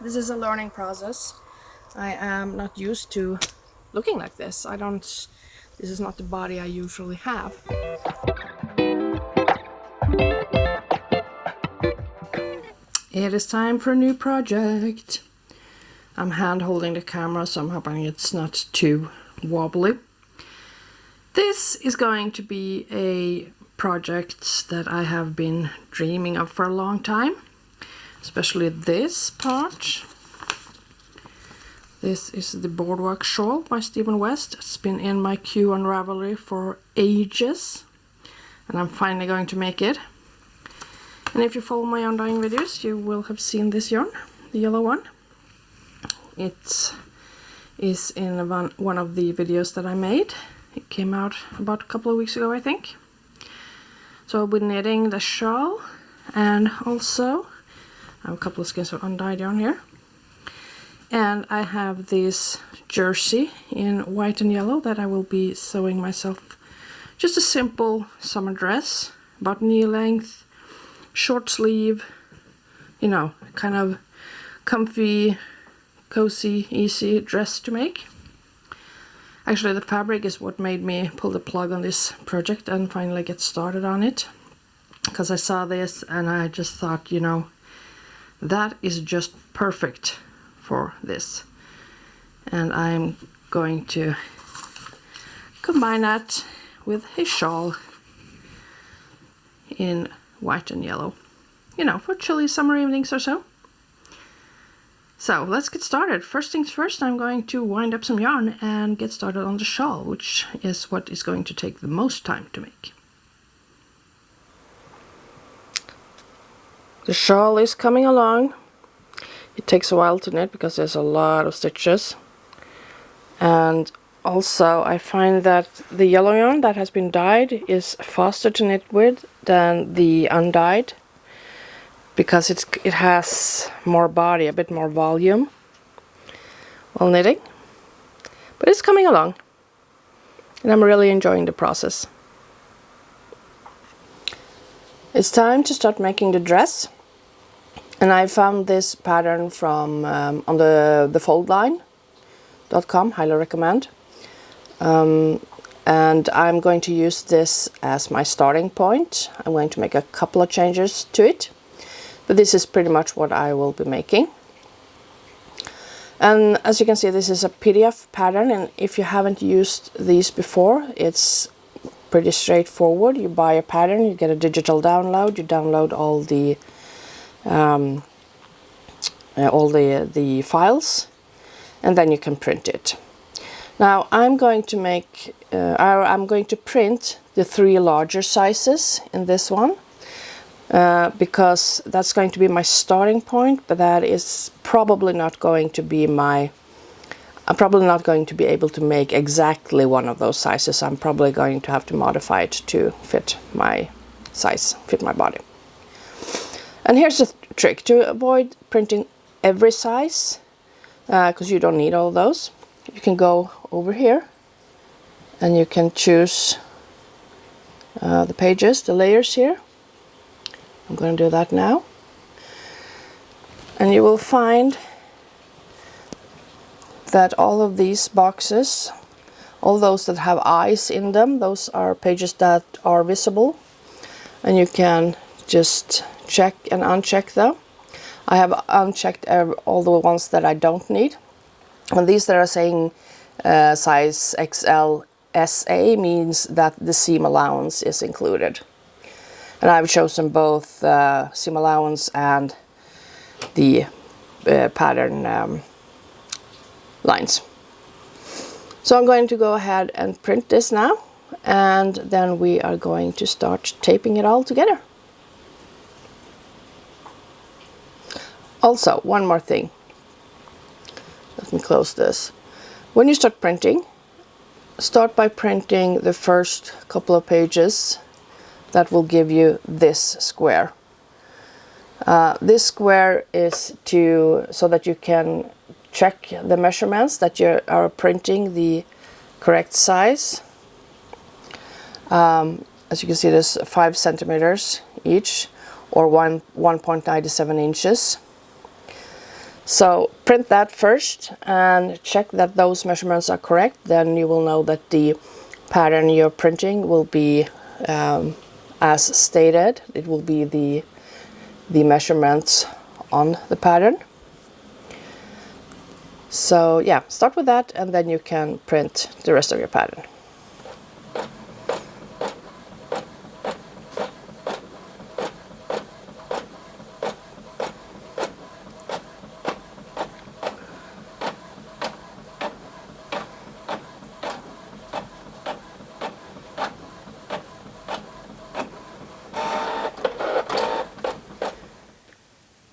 This is a learning process. I am not used to looking like this. This is not the body I usually have. It is time for a new project. I'm hand holding the camera, so I'm hoping it's not too wobbly. This is going to be a project that I have been dreaming of for a long time, especially this part. This is the Boardwalk Shawl by Stephen West. It's been in my queue on Ravelry for ages, and I'm finally going to make it. And if you follow my undying videos, you will have seen this yarn, the yellow one. It is in one of the videos that I made. It came out about a couple of weeks ago, I think. So I'll be knitting the shawl, and also I have a couple of skeins of undyed yarn here. And I have this jersey in white and yellow that I will be sewing myself. Just a simple summer dress, about knee length, short sleeve, you know, kind of comfy, cozy, easy dress to make. Actually, the fabric is what made me pull the plug on this project and finally get started on it. Because I saw this and I just thought, you know, that is just perfect for this. And I'm going to combine that with a shawl in white and yellow, you know, for chilly summer evenings or so. So let's get started. First things first, I'm going to wind up some yarn and get started on the shawl, which is what is going to take the most time to make. The shawl is coming along. It takes a while to knit because there's a lot of stitches. And also I find that the yellow yarn that has been dyed is faster to knit with than the undyed, because it has more body, a bit more volume while knitting. But it's coming along, and I'm really enjoying the process. It's time to start making the dress, and I found this pattern from on the foldline.com, highly recommend. And I'm going to use this as my starting point. I'm going to make a couple of changes to it, but this is pretty much what I will be making. And as you can see, this is a PDF pattern, and if you haven't used these before, it's pretty straightforward. You buy a pattern, you get a digital download, you download all the files, and then you can print it. Now I'm going to make, I'm going to print the 3 larger sizes in this one, because that's going to be my starting point, but that is probably not going to be I'm probably not going to be able to make exactly one of those sizes. I'm probably going to have to modify it to fit my size, fit my body. And here's the trick to avoid printing every size, because you don't need all those. You can go over here and you can choose the pages, the layers here. I'm going to do that now. And you will find that all of these boxes, all those that have eyes in them, those are pages that are visible, and you can just check and uncheck them. I have unchecked all the ones that I don't need. And these that are saying size XL SA means that the seam allowance is included. And I've chosen both seam allowance and the pattern lines. So I'm going to go ahead and print this now, and then we are going to start taping it all together. Also, one more thing. Let me close this. When you start printing, start by printing the first couple of pages that will give you this square. This square is so that you can check the measurements, that you are printing the correct size. As you can see, there's 5 centimeters each, or 1.97 inches. So print that first and check that those measurements are correct. Then you will know that the pattern you're printing will be as stated. It will be the measurements on the pattern. So yeah, start with that and then you can print the rest of your pattern.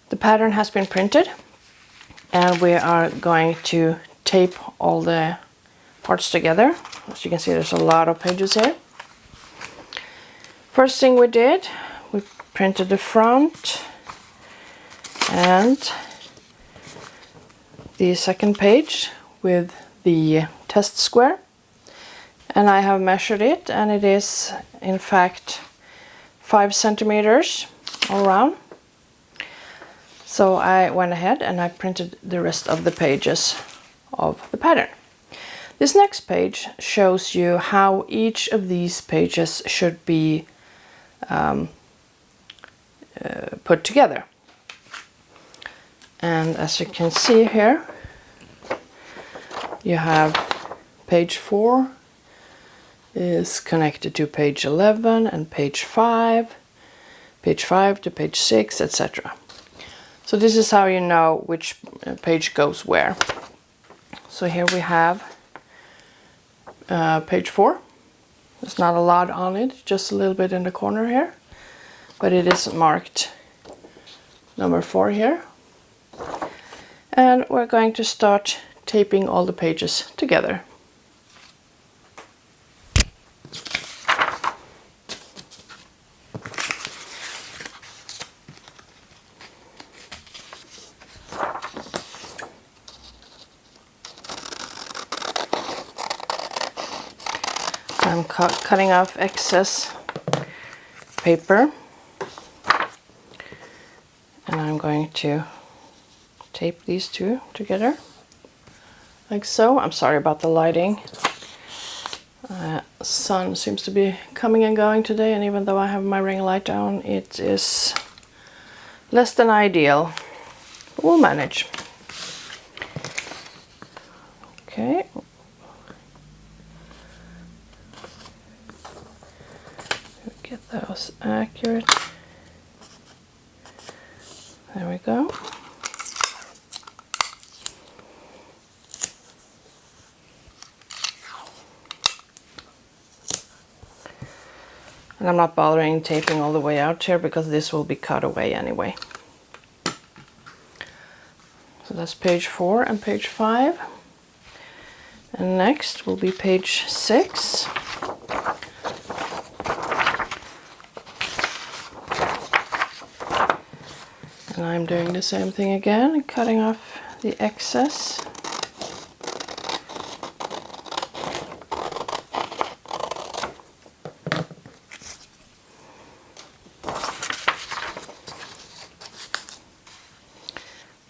The pattern has been printed and we are going to tape all the parts together. As you can see, there's a lot of pages here. First thing we did, we printed the front and the second page with the test square, and I have measured it, and it is in fact 5 centimeters all around. So I went ahead and I printed the rest of the pages of the pattern. This next page shows you how each of these pages should be put together. And as you can see here, you have page 4 is connected to page 11 and page 5 to page 6, etc. So this is how you know which page goes where. So here we have page 4. There's not a lot on it, just a little bit in the corner here, but it is marked number 4 here. And we're going to start taping all the pages together. I'm cutting off excess paper and I'm going to tape these two together like so. I'm sorry about the lighting. Sun seems to be coming and going today, and even though I have my ring light down, it is less than ideal. But we'll manage. Okay. Get those accurate. There we go. And I'm not bothering taping all the way out here because this will be cut away anyway. So that's page 4 and page 5. And next will be page 6. And I'm doing the same thing again, cutting off the excess.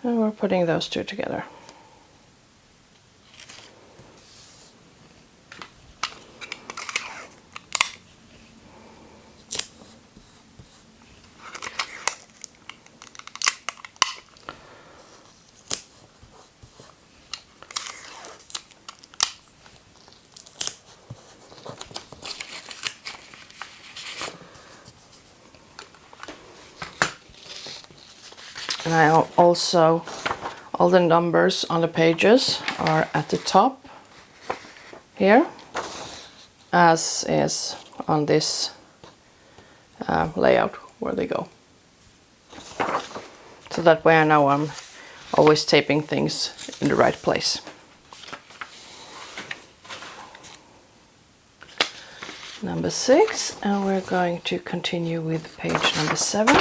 And we're putting those two together. And I also, all the numbers on the pages are at the top here, as is on this layout where they go. So that way I know I'm always taping things in the right place. Number 6, and we're going to continue with page number 7.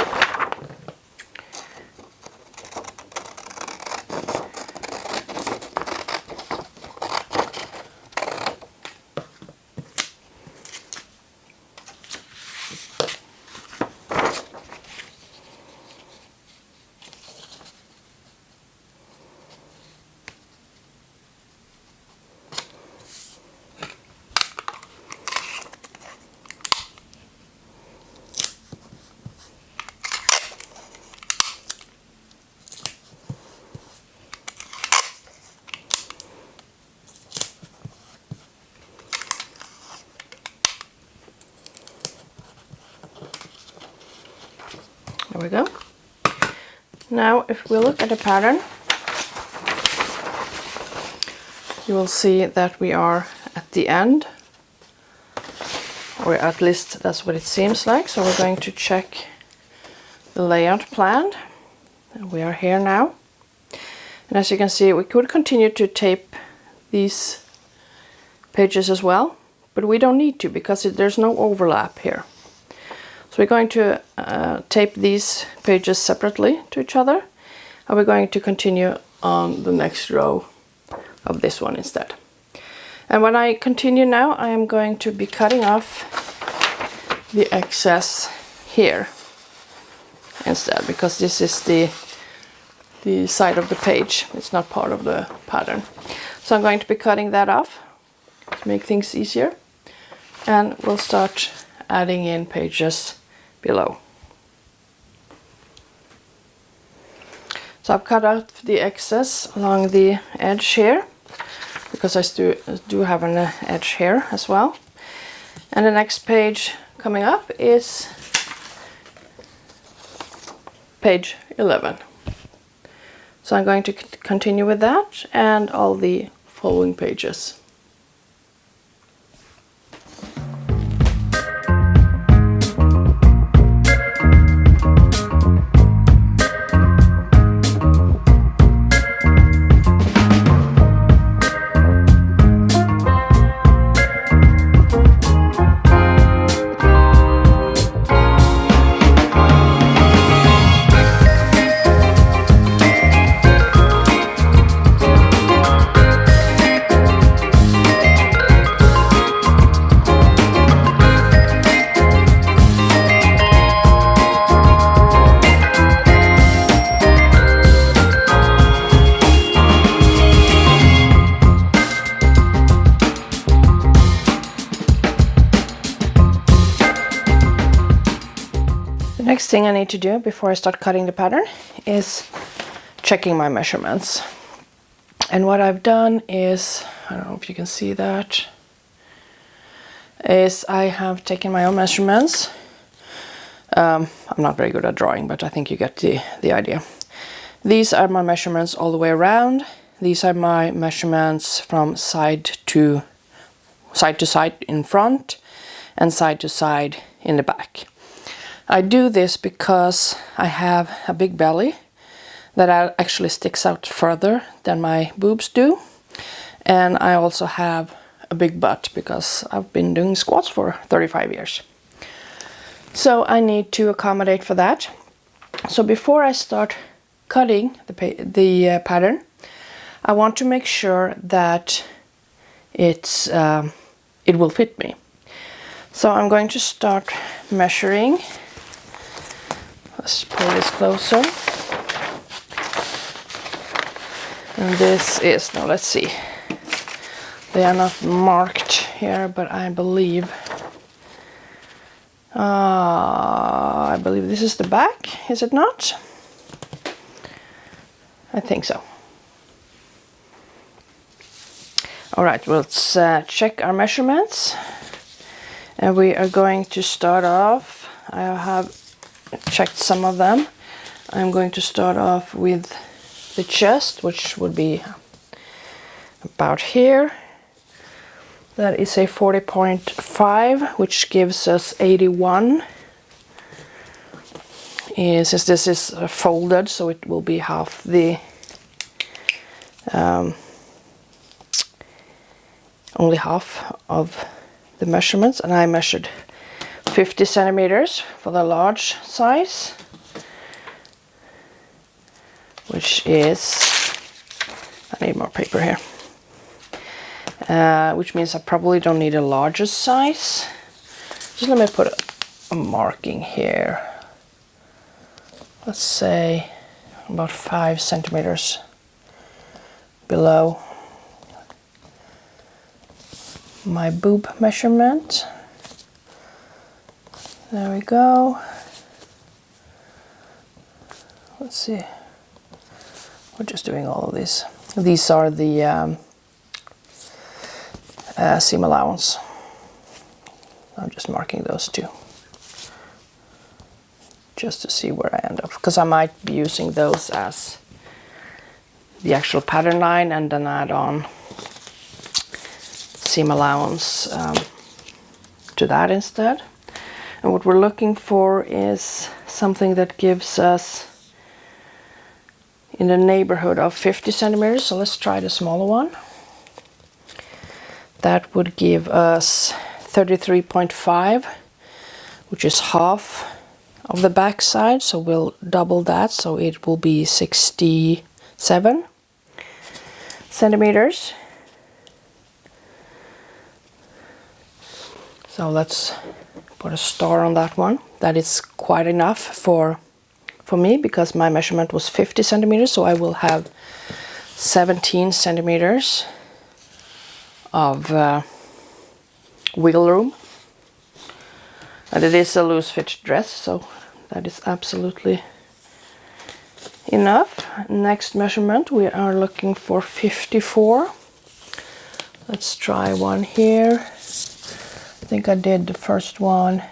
Now if we look at the pattern, you will see that we are at the end, or at least that's what it seems like. So we're going to check the layout plan. We are here now, and as you can see, we could continue to tape these pages as well, but we don't need to because there's no overlap here. So we're going to tape these pages separately to each other, and we're going to continue on the next row of this one instead. And when I continue now, I am going to be cutting off the excess here instead, because this is the side of the page. It's not part of the pattern. So I'm going to be cutting that off to make things easier, and we'll start adding in pages below. So I've cut out the excess along the edge here, because I do have an edge here as well. And the next page coming up is page 11. So I'm going to continue with that and all the following pages. Next thing I need to do before I start cutting the pattern is checking my measurements. And what I've done is, I don't know if you can see that, is I have taken my own measurements. I'm not very good at drawing, but I think you get the idea. These are my measurements all the way around. These are my measurements from side to side in front and side to side in the back. I do this because I have a big belly that actually sticks out further than my boobs do, and I also have a big butt because I've been doing squats for 35 years. So I need to accommodate for that. So before I start cutting the pattern, I want to make sure that it will fit me. So I'm going to start measuring. Let's pull this closer. And this is, now let's see. They are not marked here, but I believe this is the back, is it not? I think so. All right, let's check our measurements. And we are going to start off, I have checked some of them. I'm going to start off with the chest, which would be about here. That is a 40.5, which gives us 81. Since this is folded, so it will be half the only half of the measurements, and I measured 50 centimeters for the large size, which is, I need more paper here, which means I probably don't need a larger size. Just let me put a marking here. Let's say about 5 centimeters below my boob measurement. There we go. Let's see. We're just doing all of these. These are the seam allowance. I'm just marking those two. just to see where I end up, because I might be using those as the actual pattern line and then add on seam allowance to that instead. And what we're looking for is something that gives us in the neighborhood of 50 centimeters. So let's try the smaller one. That would give us 33.5, which is half of the back side. So we'll double that, so it will be 67 centimeters. So let's put a star on that one. That is quite enough for me, because my measurement was 50 centimeters, so I will have 17 centimeters of wiggle room. And it is a loose fit dress, so that is absolutely enough. Next measurement, we are looking for 54. Let's try one here. I think I did the first one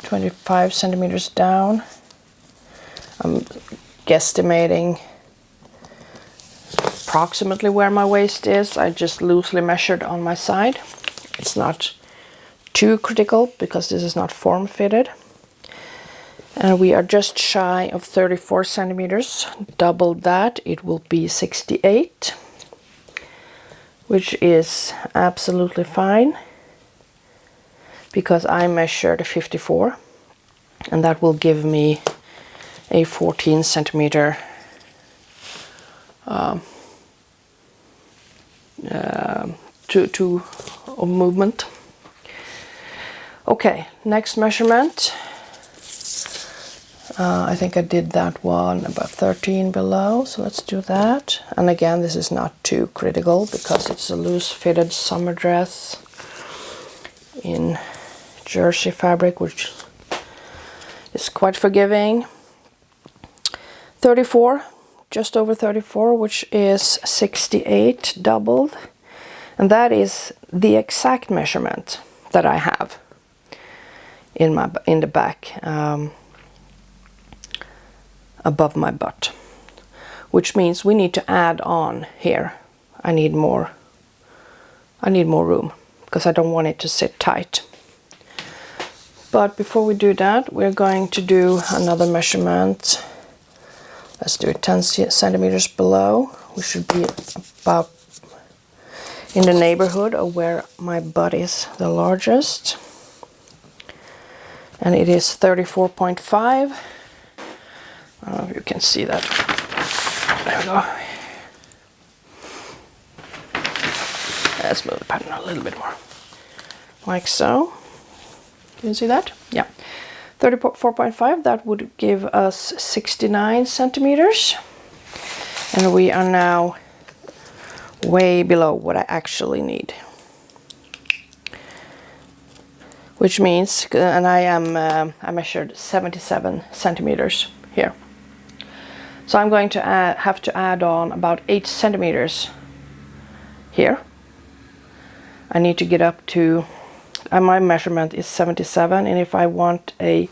25 centimeters down. I'm guesstimating approximately where my waist is. I just loosely measured on my side. It's not too critical because this is not form fitted. And we are just shy of 34 centimeters. Double that, it will be 68, which is absolutely fine because I measured 54, and that will give me a 14 centimeter of movement. Okay, next measurement. I think I did that one about 13 below, so let's do that. And again, this is not too critical because it's a loose fitted summer dress in jersey fabric, which is quite forgiving. 34, just over 34, which is 68 doubled, and that is the exact measurement that I have in the back above my butt, which means we need to add on here. I need more room because I don't want it to sit tight. But before we do that, we're going to do another measurement. Let's do it 10 centimeters below. We should be about in the neighborhood of where my butt is the largest. And it is 34.5. I don't know if you can see that. There we go. Let's move the pattern a little bit more. Like so. Can you see that? Yeah. 34.5, that would give us 69 centimeters. And we are now way below what I actually need. Which means, and I measured 77 centimeters here. So I'm going to have to add on about 8 centimeters here. I need to get up to, my measurement is 77, and if I want a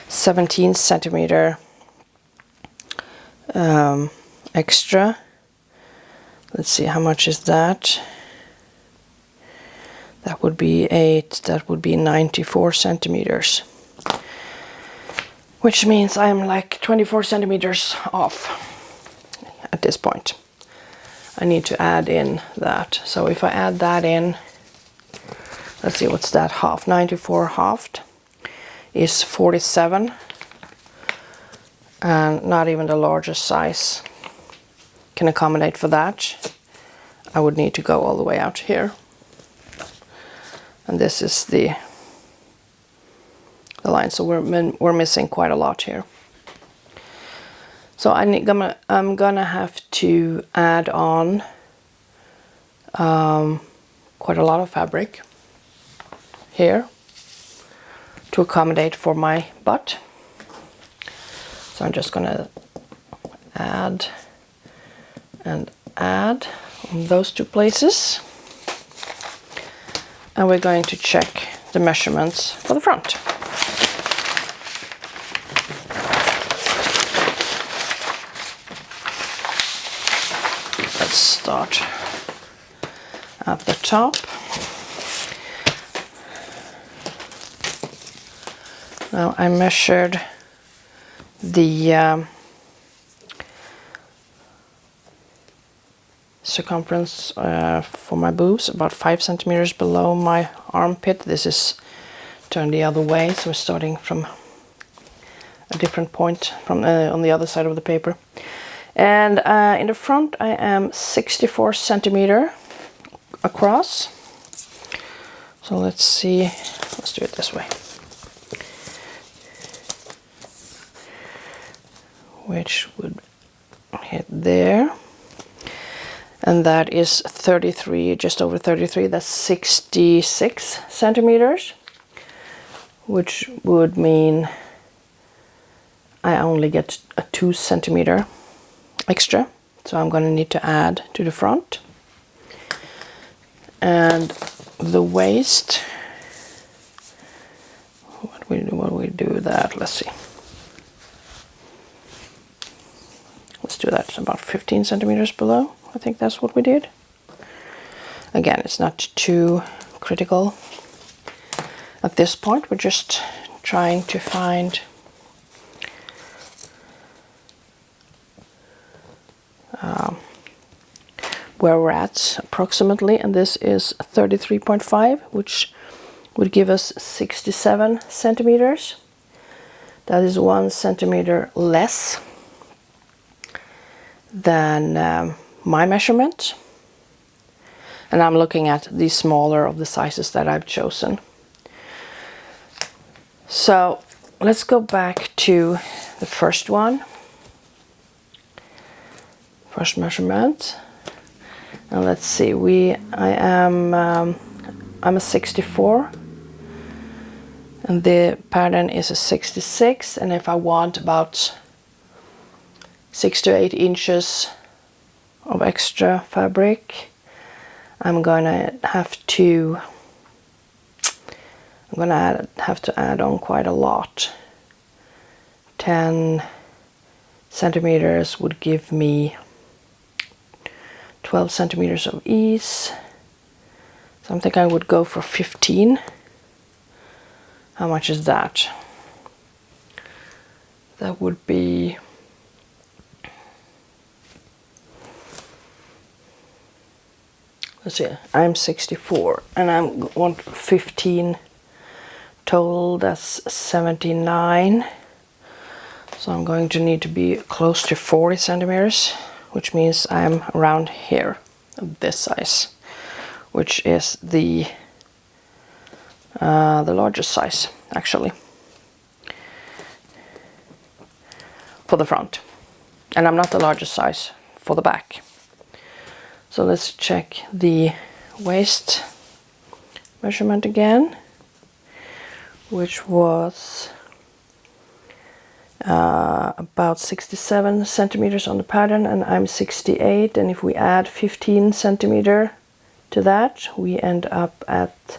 17 centimeter extra, let's see, how much is that? That would be 8, that would be 94 centimeters. Which means I'm like 24 centimeters off at this point. I need to add in that. So if I add that in, let's see, what's that half? 94 halved is 47. And not even the largest size can accommodate for that. I would need to go all the way out here. And this is the line, so we're missing quite a lot here. So I'm gonna have to add on quite a lot of fabric here to accommodate for my butt. So I'm just gonna add and add on those two places. And we're going to check the measurements for the front. let's start at the top. Now I measured the circumference for my boobs about 5 centimeters below my armpit. This is turned the other way, so we're starting from a different point from on the other side of the paper. And in the front I am 64 centimeter across. So let's see, let's do it this way. Which would hit there. And that is 33, just over 33, that's 66 centimeters. Which would mean I only get a 2 centimeter extra. So I'm going to need to add to the front. And the waist, what we do that, let's see. Let's do that about 15 centimeters below. I think that's what we did. Again, it's not too critical. At this point, we're just trying to find where we're at approximately, and this is 33.5, which would give us 67 centimeters. That is 1 centimeter less than my measurement, and I'm looking at the smaller of the sizes that I've chosen. So let's go back to the first one, first measurement, and let's see. I'm a 64, and the pattern is a 66, and if I want about 6 to 8 inches of extra fabric, I'm gonna have to add on quite a lot. 10 centimeters would give me 12 centimeters of ease. So I think I would go for 15. How much is that? That would be let's see, I'm 64 and I want 15 total, that's 79. So I'm going to need to be close to 40 centimeters, which means I'm around here, this size, which is the largest size actually for the front, and I'm not the largest size for the back. So let's check the waist measurement again, which was about 67 centimeters on the pattern, and I'm 68, and if we add 15 centimeter to that, we end up at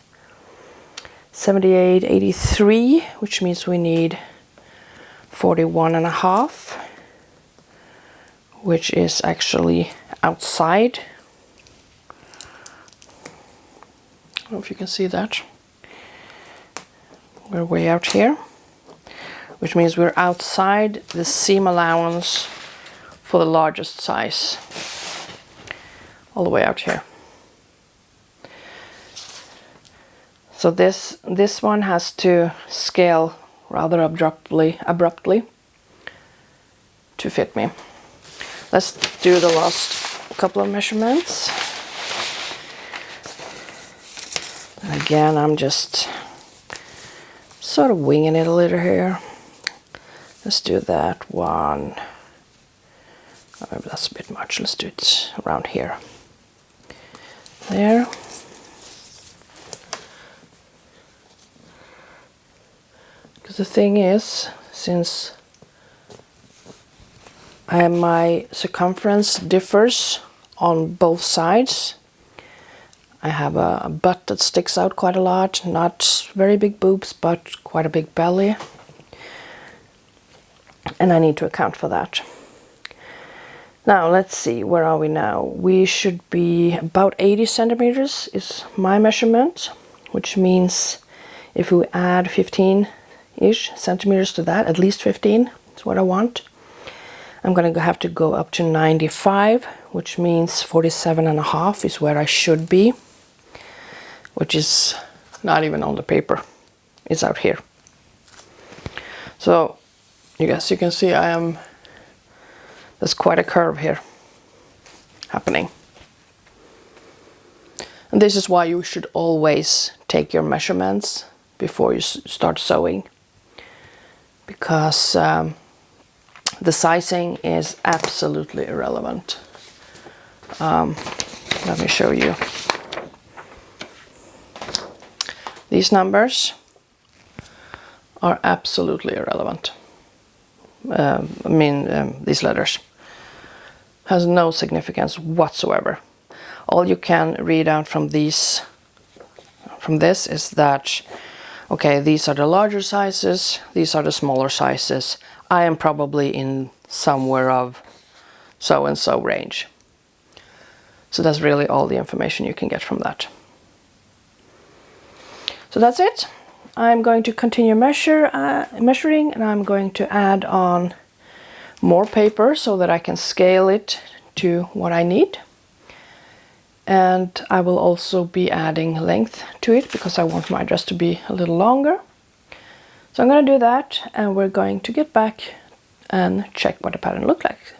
78, 83, which means we need 41 and a half, which is actually outside. I don't know if you can see that. We're way out here, which means we're outside the seam allowance for the largest size, all the way out here. So this one has to scale rather abruptly to fit me. Let's do the last couple of measurements. And again, I'm just sort of winging it a little here. Let's do that one. Oh, that's a bit much. Let's do it around here. There. Because the thing is, since my circumference differs on both sides, I have a butt that sticks out quite a lot, not very big boobs, but quite a big belly. And I need to account for that. Now let's see, where are we now? We should be about 80 centimeters is my measurement, which means if we add 15-ish centimeters to that, at least 15 is what I want. I'm going to have to go up to 95, which means 47.5 is where I should be, which is not even on the paper. It's out here. So, you guys, you can see there's quite a curve here happening. And this is why you should always take your measurements before you start sewing, because the sizing is absolutely irrelevant. Let me show you. These numbers are absolutely irrelevant. These letters has no significance whatsoever. All you can read out from this is that, okay, these are the larger sizes, these are the smaller sizes. I am probably in somewhere of so and so range. So that's really all the information you can get from that. So that's it. I'm going to continue measuring, and I'm going to add on more paper so that I can scale it to what I need. And I will also be adding length to it because I want my dress to be a little longer. So I'm going to do that, and we're going to get back and check what the pattern looks like.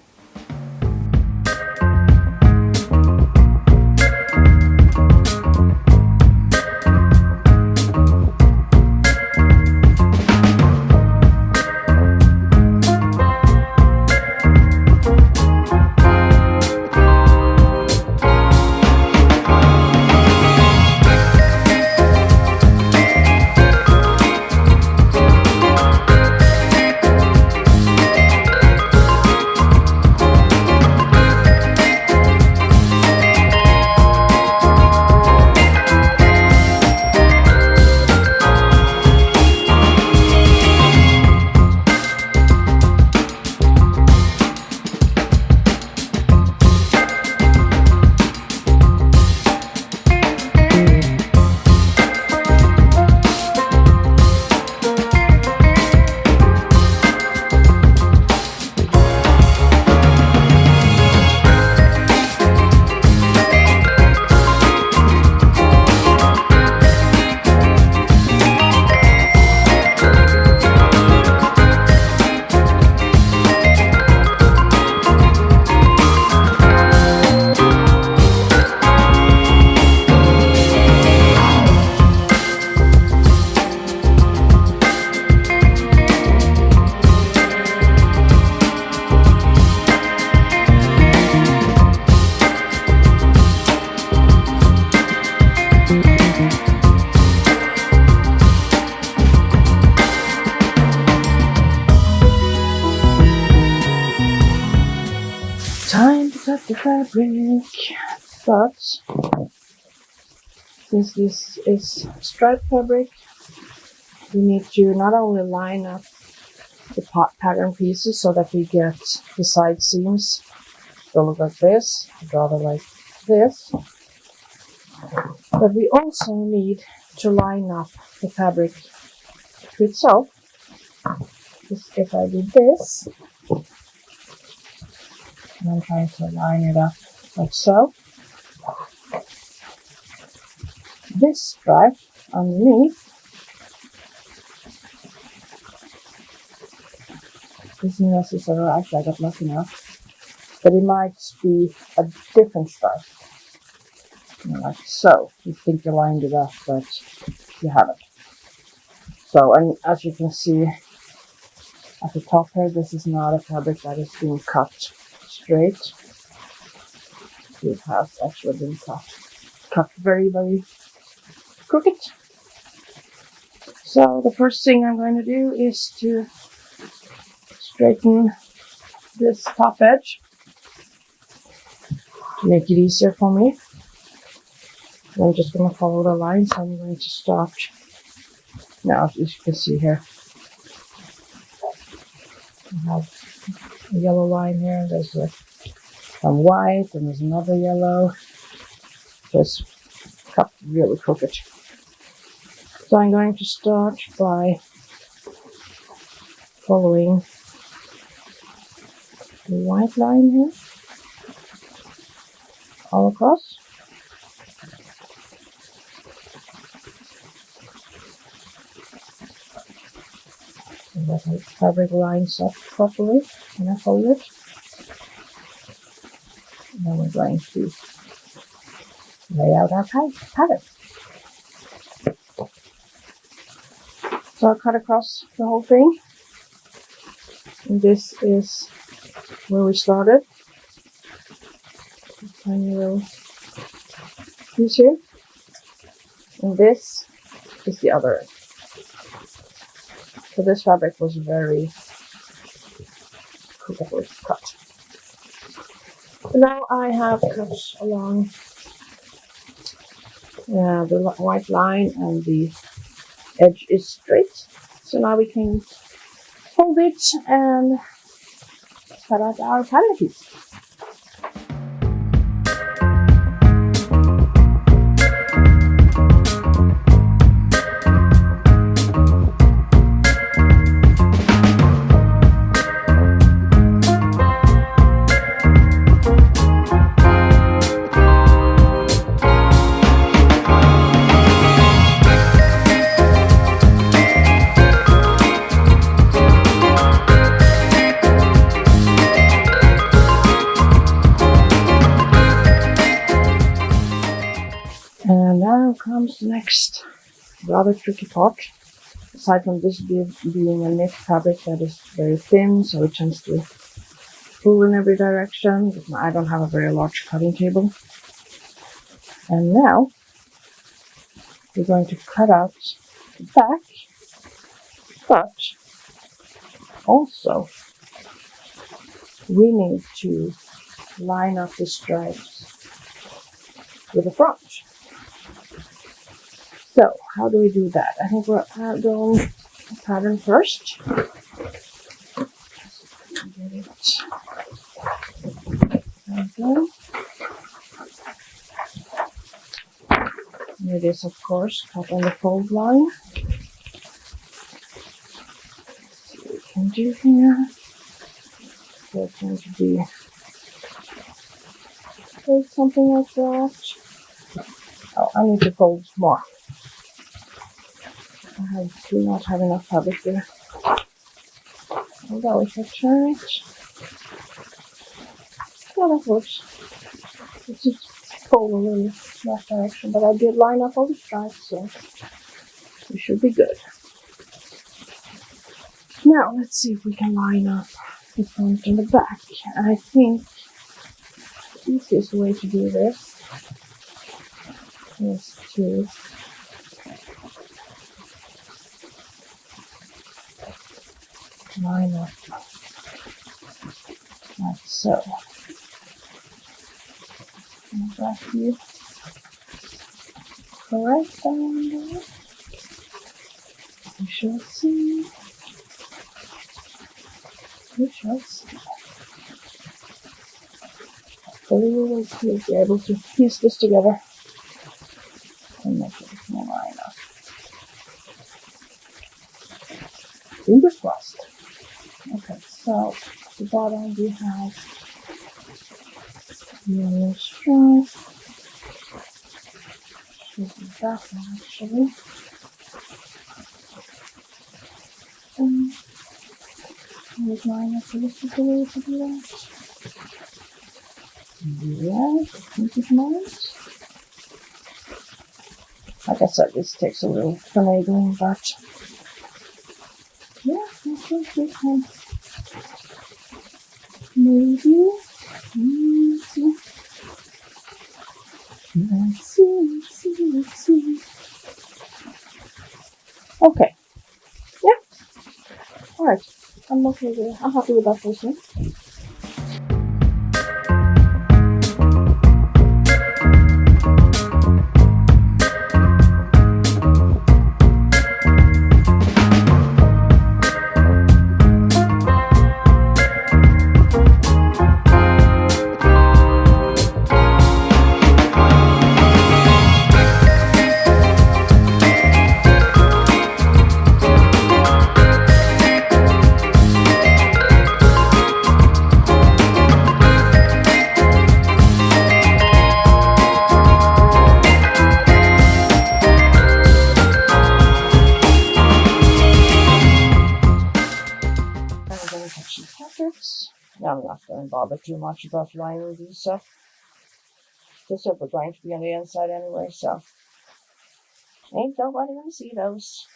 Time to cut the fabric, but since this is striped fabric, we need to not only line up the pattern pieces so that we get the side seams to look like this, rather like this, but we also need to line up the fabric to itself. Just if I do this, and I'm trying to line it up like so. This stripe underneath isn't necessarily, actually I got lucky enough, but it might be a different stripe. Like so. You think you lined it up, but you haven't. So, and as you can see at the top here, this is not a fabric that is being cut straight. It has actually been cut very, very crooked. So the first thing I'm going to do is to straighten this top edge to make it easier for me. And I'm just going to follow the line, so I'm going to start now, as you can see here. I have a yellow line here, there's a some white, and there's another yellow. So it's cut really crooked. So I'm going to start by following the white line here all across. So that the fabric lines up properly when I fold it. And then we're going to lay out our pattern. So I'll cut across the whole thing. And this is where we started. Tiny little piece here. And this is the other end. So this fabric was very crookedly cut. So now I have cut along the white line and the edge is straight. So now we can fold it and cut out our pattern piece. And now comes the next rather tricky part. Aside from this being a knit fabric that is very thin, so it tends to pull in every direction. I don't have a very large cutting table. And now we're going to cut out the back, but also we need to line up the stripes with the front. So, how do we do that? I think we're doing the pattern first. Get it. Okay. It is, of course, cut on the fold line. Let's see what we can do here. So it's going to be something like that. Oh, I need to fold more. I do not have enough fabric there. Although if I turn it, yeah, that works. It's just fold a little in that direction, but I did line up all the stripes, so we should be good. Now let's see if we can line up the front and the back. I think the easiest way to do this is to line up like so. And back here, correct down there. We shall see. We shall see. Hopefully we will be able to piece this together and make it more line up. Fingers crossed. Okay, so at the bottom we have yellow stripe. Should be that one actually. And we'll line up a little bit to do that. Yeah, I think it might. Like I said, this takes a little finagling, but yeah, I think we can maybe. Let's see. Okay. Yeah. Alright. I'm okay with it. I'm happy with that person. bother too much about lining these up. This are going to be on the inside anyway, so ain't nobody gonna see those.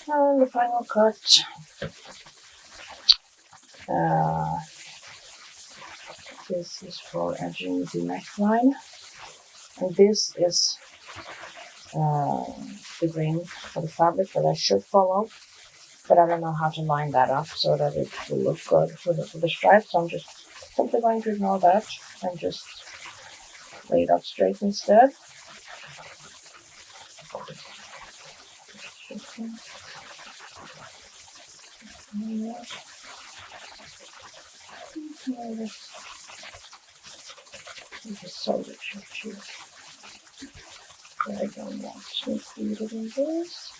And the final cut. This is for edging the neckline, and this is the green for the fabric that I should follow, but I don't know how to line that up so that it will look good for the stripes. So I'm just simply going to ignore that and just lay it up straight instead. Just so that you I don't want to include it in this.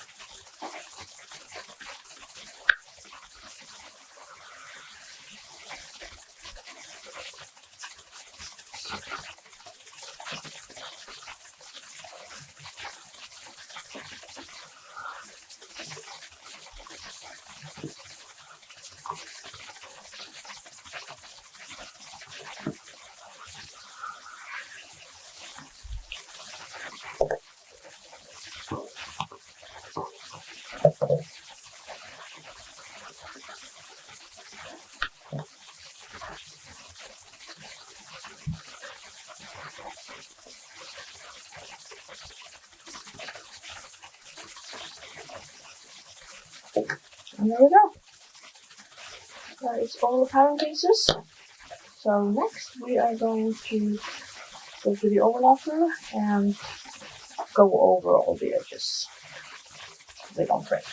And there we go. That is all the pattern pieces. So next we are going to go to the overlapper and go over all the edges. They don't break.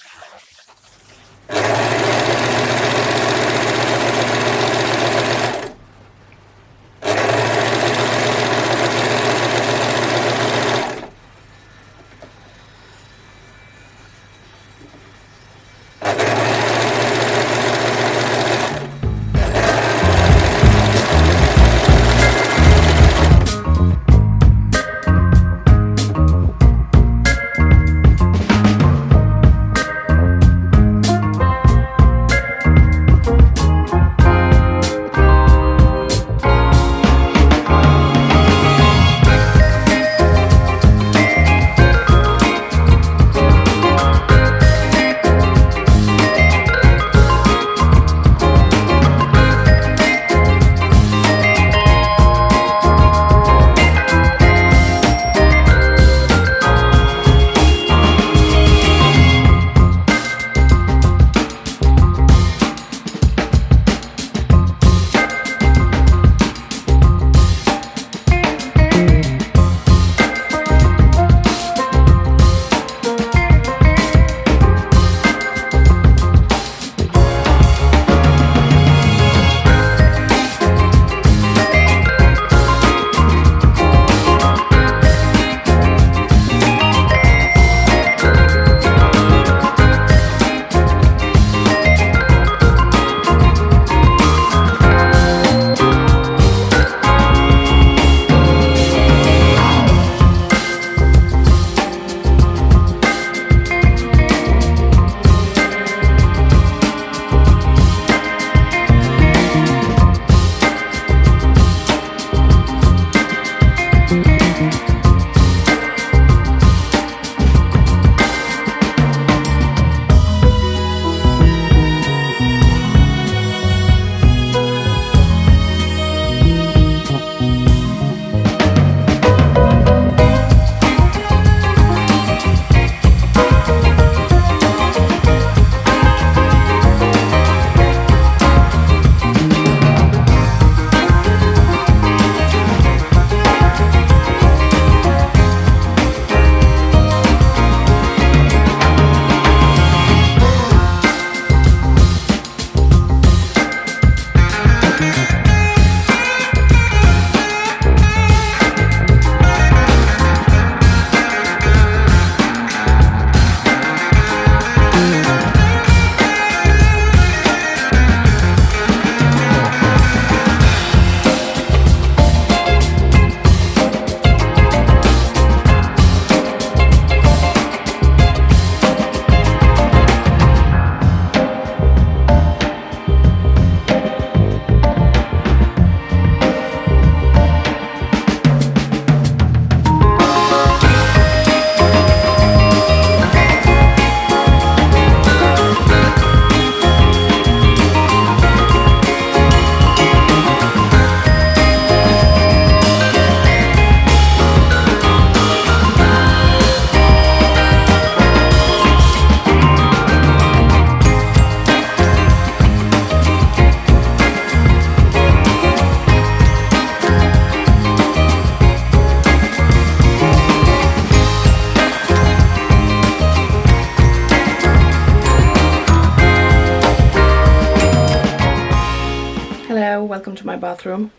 Hello, welcome to my bathroom.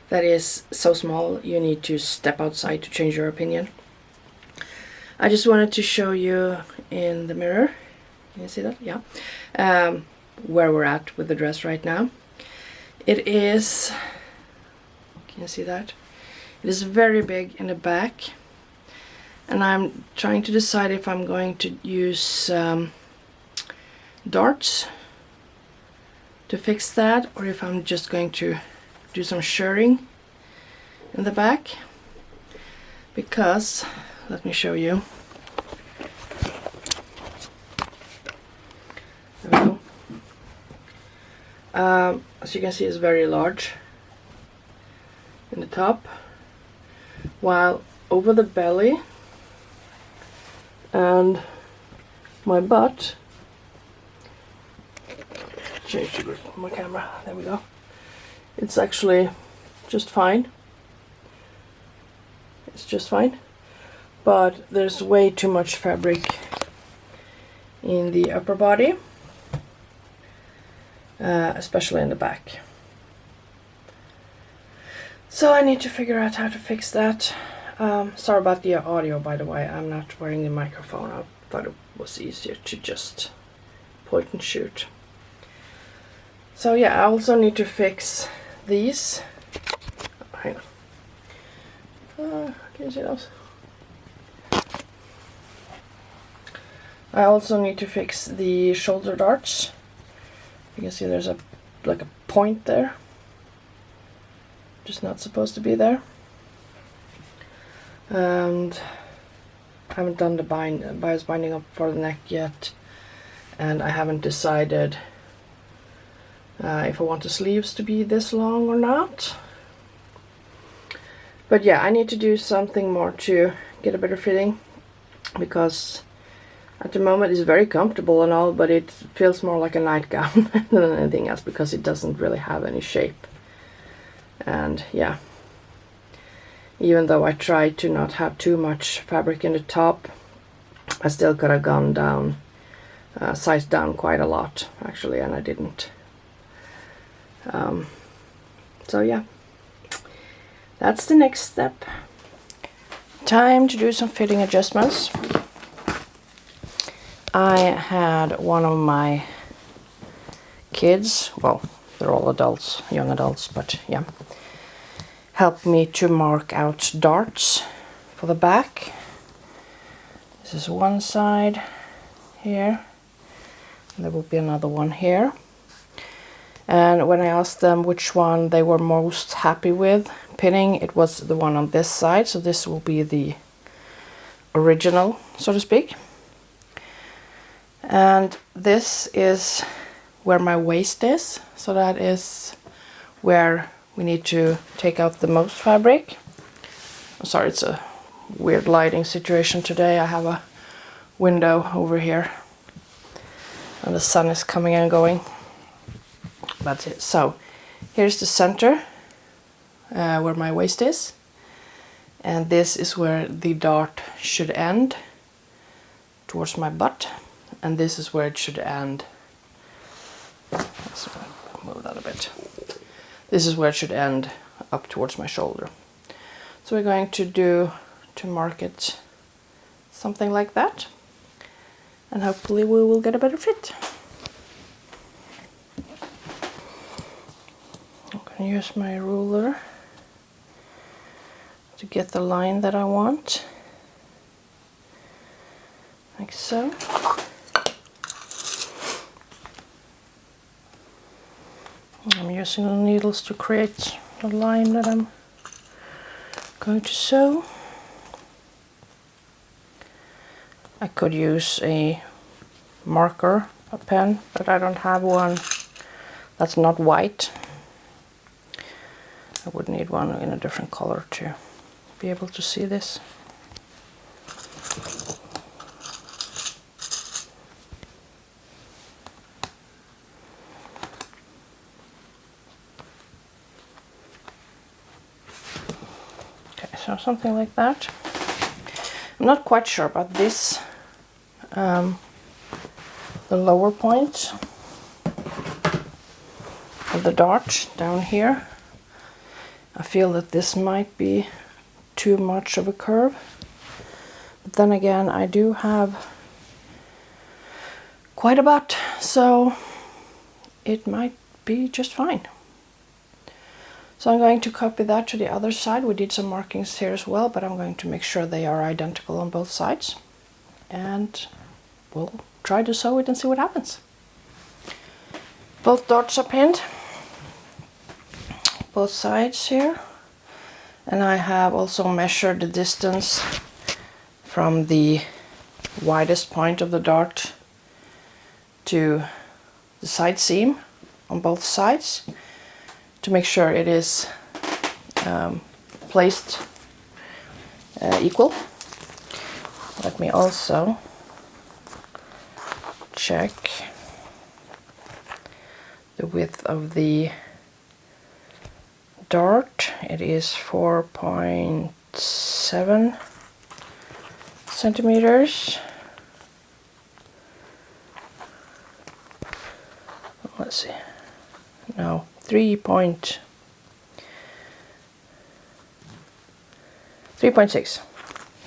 That is so small you need to step outside to change your opinion. I just wanted to show you in the mirror, can you see that? Yeah. Where we're at with the dress right now. It is, can you see that? It is very big in the back, and I'm trying to decide if I'm going to use darts to fix that, or if I'm just going to do some shirring in the back, because let me show you. There we go. As you can see, it's very large in the top, while over the belly and my butt, change the grip on my camera, there we go, it's actually just fine. It's just fine, but there's way too much fabric in the upper body, especially in the back. So I need to figure out how to fix that. Sorry about the audio, by the way. I'm not wearing the microphone. I thought it was easier to just point and shoot. So yeah, I also need to fix these. Hang on. Can you see those? I also need to fix the shoulder darts. You can see there's a point there, just not supposed to be there. And I haven't done the bias binding up for the neck yet, and I haven't decided if I want the sleeves to be this long or not. But yeah, I need to do something more to get a better fitting, because at the moment it's very comfortable and all, but it feels more like a nightgown than anything else, because it doesn't really have any shape. And yeah, even though I tried to not have too much fabric in the top, I still could have gone down, sized down quite a lot actually, and I didn't. So yeah, that's the next step. Time to do some fitting adjustments. I had one of my kids, well, they're all adults, young adults, but yeah, help me to mark out darts for the back. This is one side here, and there will be another one here. And when I asked them which one they were most happy with pinning, it was the one on this side, so this will be the original, so to speak. And this is where my waist is, so that is where we need to take out the most fabric. I'm sorry, it's a weird lighting situation today. I have a window over here and the sun is coming and going. That's it. So here's the center where my waist is, and this is where the dart should end towards my butt, and this is where it should end. Let's move that a bit. This is where it should end up towards my shoulder. So we're going to mark it something like that, and hopefully we will get a better fit. I'm going to use my ruler to get the line that I want, like so. I'm using the needles to create the line that I'm going to sew. I could use a marker, a pen, but I don't have one that's not white. I would need one in a different color to be able to see this. Okay, so something like that. I'm not quite sure about this, the lower point. of the dart down here. I feel that this might be too much of a curve. But then again, I do have quite a butt, so it might be just fine. So I'm going to copy that to the other side. We did some markings here as well, but I'm going to make sure they are identical on both sides. And we'll try to sew it and see what happens. Both darts are pinned, both sides here. And I have also measured the distance from the widest point of the dart to the side seam on both sides to make sure it is placed equal. Let me also check the width of the dart. It is 4.7 centimeters. Let's see. No, 3.6,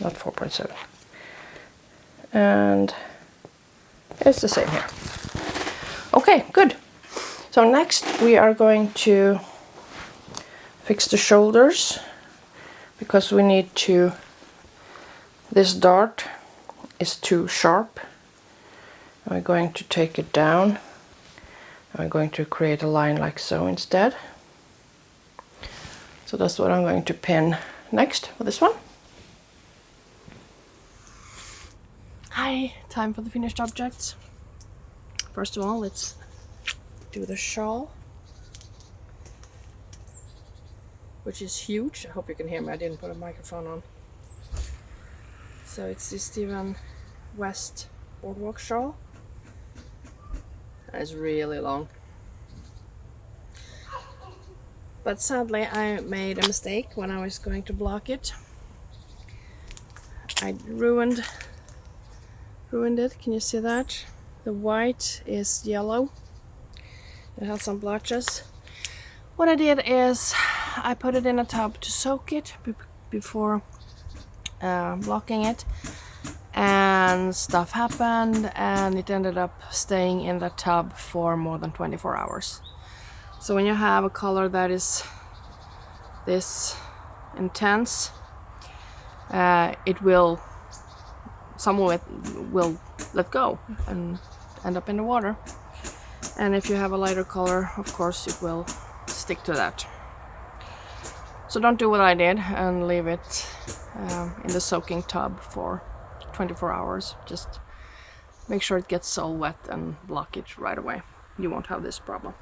not 4.7. And it's the same here. Okay, good. So next we are going to fix the shoulders, because we need to, this dart is too sharp. I'm going to take it down. I'm going to create a line like so instead. So that's what I'm going to pin next for this one. Hi, time for the finished objects. First of all, let's do the shawl, which is huge. I hope you can hear me. I didn't put a microphone on. So it's the Stephen West boardwalk shawl. It's really long. But sadly I made a mistake when I was going to block it. I ruined it. Can you see that? The white is yellow. It has some blotches. What I did is I put it in a tub to soak it before blocking it, and stuff happened and it ended up staying in the tub for more than 24 hours. So when you have a color that is this intense, some of it will let go and end up in the water. And if you have a lighter color, of course it will stick to that. So don't do what I did and leave it in the soaking tub for 24 hours. Just make sure it gets all wet and block it right away. You won't have this problem.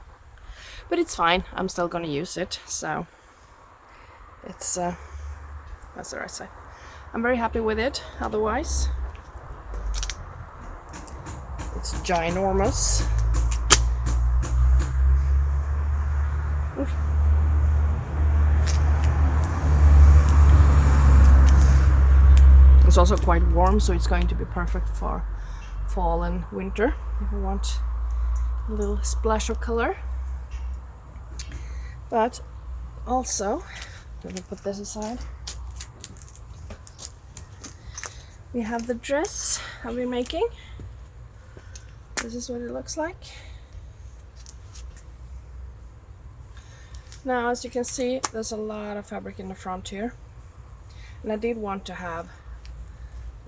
But it's fine, I'm still gonna use it, so it's that's the right side. I'm very happy with it. Otherwise, it's ginormous. Oof. It's also quite warm, so it's going to be perfect for fall and winter if you want a little splash of color. But also, let me put this aside. We have the dress I'll be making. This is what it looks like. Now, as you can see, there's a lot of fabric in the front here. And I did want to have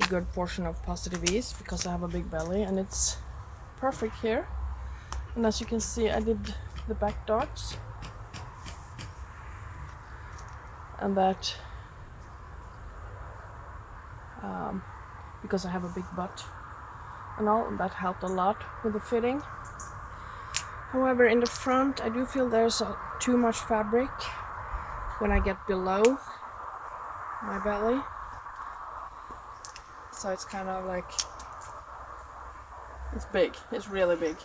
a good portion of positive ease because I have a big belly and it's perfect here. And as you can see, I did the back darts. And that because I have a big butt and all, and that helped a lot with the fitting. However, in the front I do feel there's too much fabric when I get below my belly, so it's kind of like, it's big, it's really big.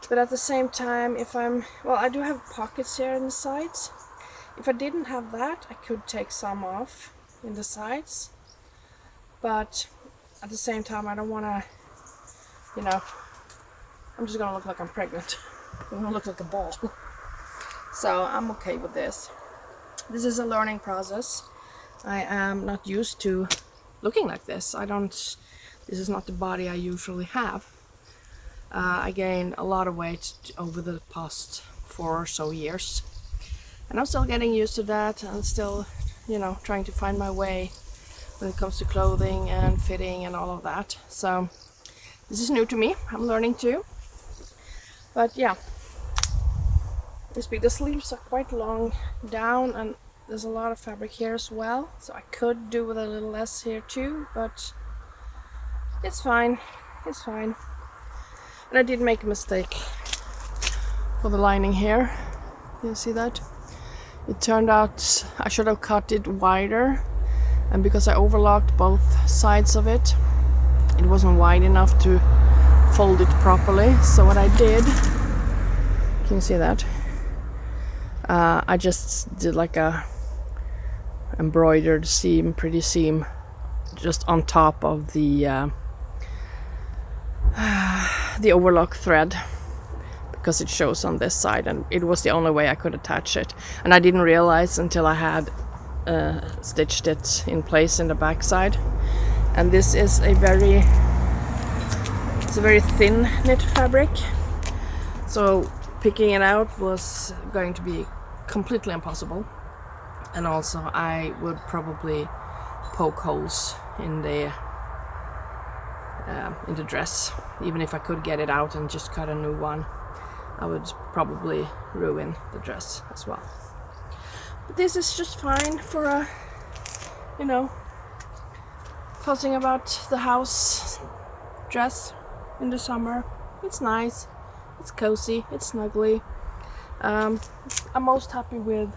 But at the same time, if I do have pockets here in the sides. If I didn't have that, I could take some off in the sides, but at the same time I don't want to, I'm just gonna look like I'm pregnant. It will look like a ball. So I'm okay with this. This is a learning process. I am not used to looking like this. This is not the body I usually have. I gained a lot of weight over the past 4 or so years. And I'm still getting used to that, and still, trying to find my way when it comes to clothing and fitting and all of that. So this is new to me. I'm learning too. But yeah, the sleeves are quite long down, and there's a lot of fabric here as well. So I could do with a little less here too, but it's fine. It's fine. And I did make a mistake for the lining here. You see that? It turned out I should have cut it wider, and because I overlocked both sides of it, it wasn't wide enough to fold it properly. So what I did, can you see that? I just did like a embroidered seam, pretty seam, just on top of the overlock thread, because it shows on this side, and it was the only way I could attach it. And I didn't realize until I had stitched it in place in the back side. And this is a very thin knit fabric, so picking it out was going to be completely impossible. And also I would probably poke holes in the dress. Even if I could get it out and just cut a new one, I would probably ruin the dress as well. But this is just fine for a, fussing about the house dress in the summer. It's nice, it's cozy, it's snuggly. I'm most happy with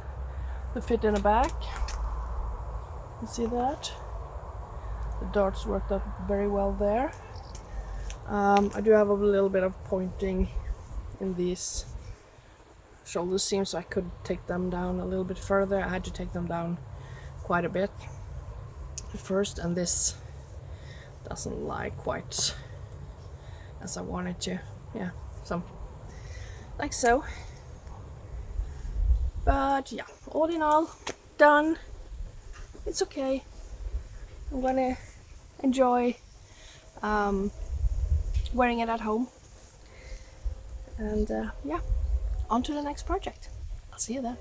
the fit in the back. You see that? The darts worked up very well there. I do have a little bit of pointing in these shoulder seams, so I could take them down a little bit further. I had to take them down quite a bit at first, and this doesn't lie quite as I wanted to. Yeah, so like so. But yeah, all in all, done. It's okay. I'm gonna enjoy wearing it at home. And yeah, on to the next project. I'll see you then.